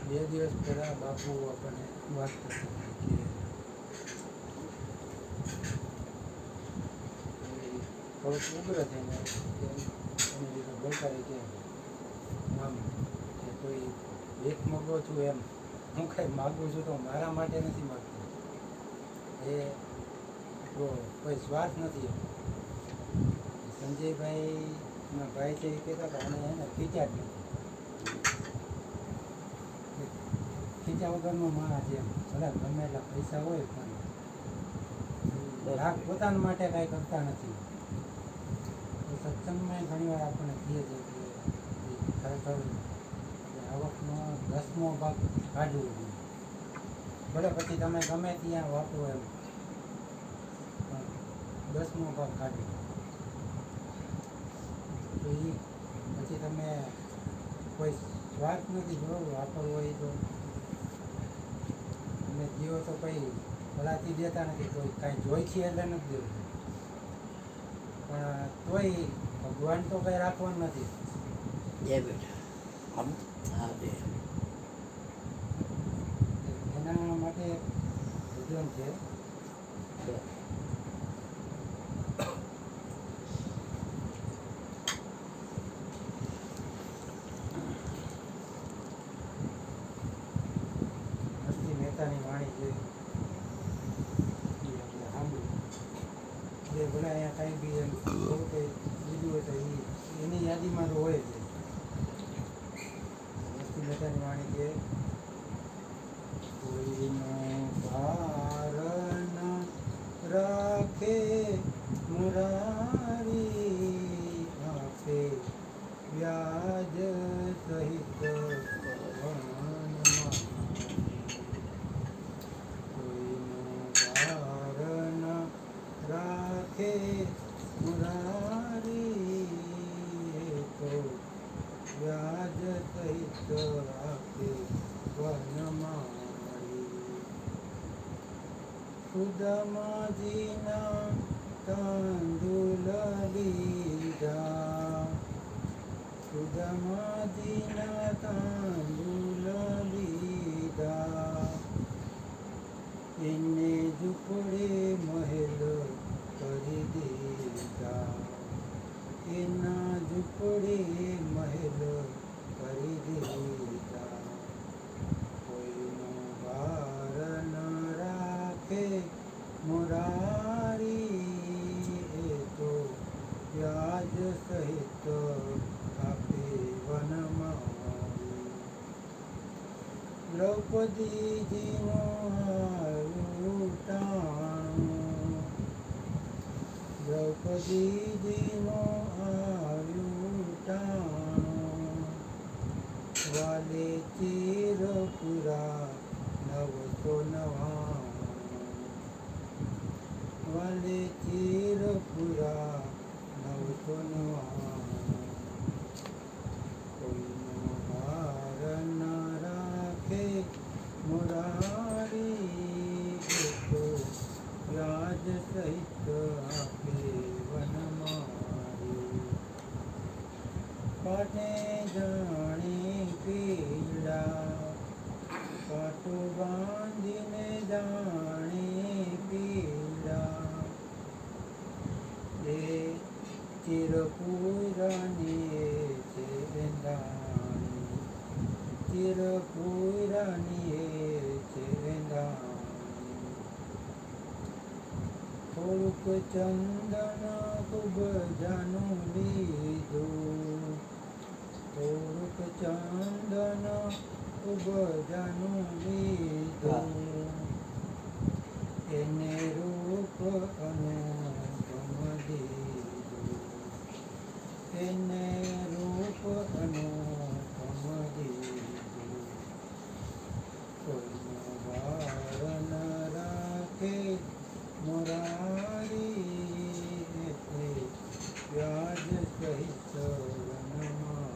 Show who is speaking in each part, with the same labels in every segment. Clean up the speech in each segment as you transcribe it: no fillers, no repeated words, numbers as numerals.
Speaker 1: બે દિવસ પહેલાં બાપુ આપણને વાત કરતા કે થોડુંક ઉગ્ર થઈને એની રીતે બોલતા રહી કે આમ કે કોઈ ભીખ માગો છું એમ હું કંઈ માગું છું તો મારા માટે નથી માગતો, એ કોઈ સ્વાર્થ નથી. સંજયભાઈના ભાઈ છે એ કહેતા હતા અને એને ખીચા જ નથી, ખીચા વગરનો માણસ એમ ભલે ગમે એટલા પૈસા હોય પણ લાખ પોતાના માટે કાંઈ કરતા નથી. તો સત્સંગમાં ઘણી વાર આપણને કહે છે કે ખરેખર આવકનો 10મો ભાગ કાઢવો જોઈએ. ભલે પછી તમે ગમે ત્યાં વાપરો એમ, પણ 10મો ભાગ કાઢવો. તો એ પછી તમે કોઈ સ્વાર્થ નથી જો વાપરવો હોય તો તમે જીવો તો કંઈ ભલાથી દેતા નથી, કોઈ કાંઈ જોઈ છે એટલે નથી દેવું, પણ તોય ભગવાન તો કંઈ રાખવાનું નથી. એના માટે ભજન છે. મહેતાની વાણી છે સાંભળ્યું જે ભલે અહીંયા કાંઈ બી એમ થોડું કંઈ બીજું હોય તો એની યાદીમાં તો હોય છે. મહેતાની વાણી છે કોઈનો ભાર ન રાખે મુરારી આપે વ્યાજ સહિત રાખે મુરારી તો વ્યાજ સહિત આપે વનમાળી. સુદામાજીના તાંદુલ લીધા, સુદામાજીના તાંદુલ લીધા, એને ઝૂંપડે મહેલ કરી દીધા, એના ઝૂંપડે મહેલ કરી દીધા. કોઈનો ભાર ન રાખે મુરારી એ તો વ્યાજ સહિત આપે વનમાળી. દ્રૌપદીજીનો આવ્યું ટાણું, દ્રૌપદીજીનો આવ્યું ટાણું, વાલે ચિરપુરા 999, વાલે ચિરપુરા 999. કોઈનો ભાર ન રાખે મુરારી તો વ્યાજ સહિત આપે વનમાળી. પાટે જાણી પીડા, પાટું બાંધીને જાણી પીડા, એ ચિરપુરાની છે વેંધાણી, ચિરપુરાની છે વેંધાણી. થોડુંક ચંદન ખૂબ જાનું લીધું, થોડુંક ચંદન ખૂબ જાનું લીધું, એને રૂપ અનુપમ દીધું, એને રૂપ અનુપમ દીધું. કોઈનો ભાર ન રાખે મુરારી એટલે વ્યાજ સહિત વનમાળી.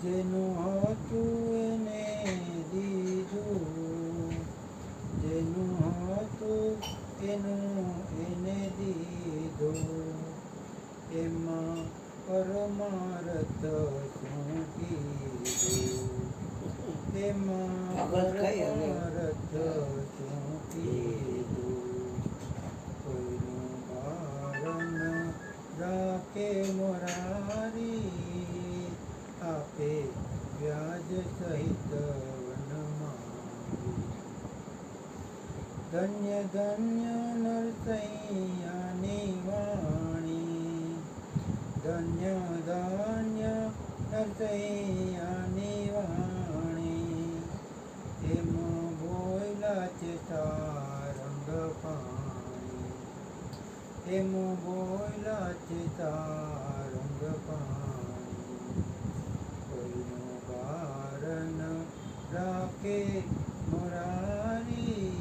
Speaker 1: જેનું હતું એને દીધું, જેનું હતું એનું એને દીધું, એમાં પરમાર્થ શું કીધું.
Speaker 2: બસ કઈ હવે
Speaker 1: અર્થ શું કીધું, કોઈનું ભારણ રાખે મોરારી, આપે વ્યાજ સહિત વનમાળી. ધન્ય ધન્ય નરસૈયાની વાણી, ધન્ય ધન્ય નરસૈયાની વાણી, એમ બોયલા છે સારંગ પાણી, એમ બોયલા છે સારંગ પાણી. કોઈનું કારણ રાખે મોરારી,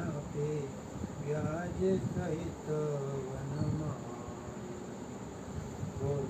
Speaker 1: આપે વ્યાજ સહિત વનમાળી. બોલ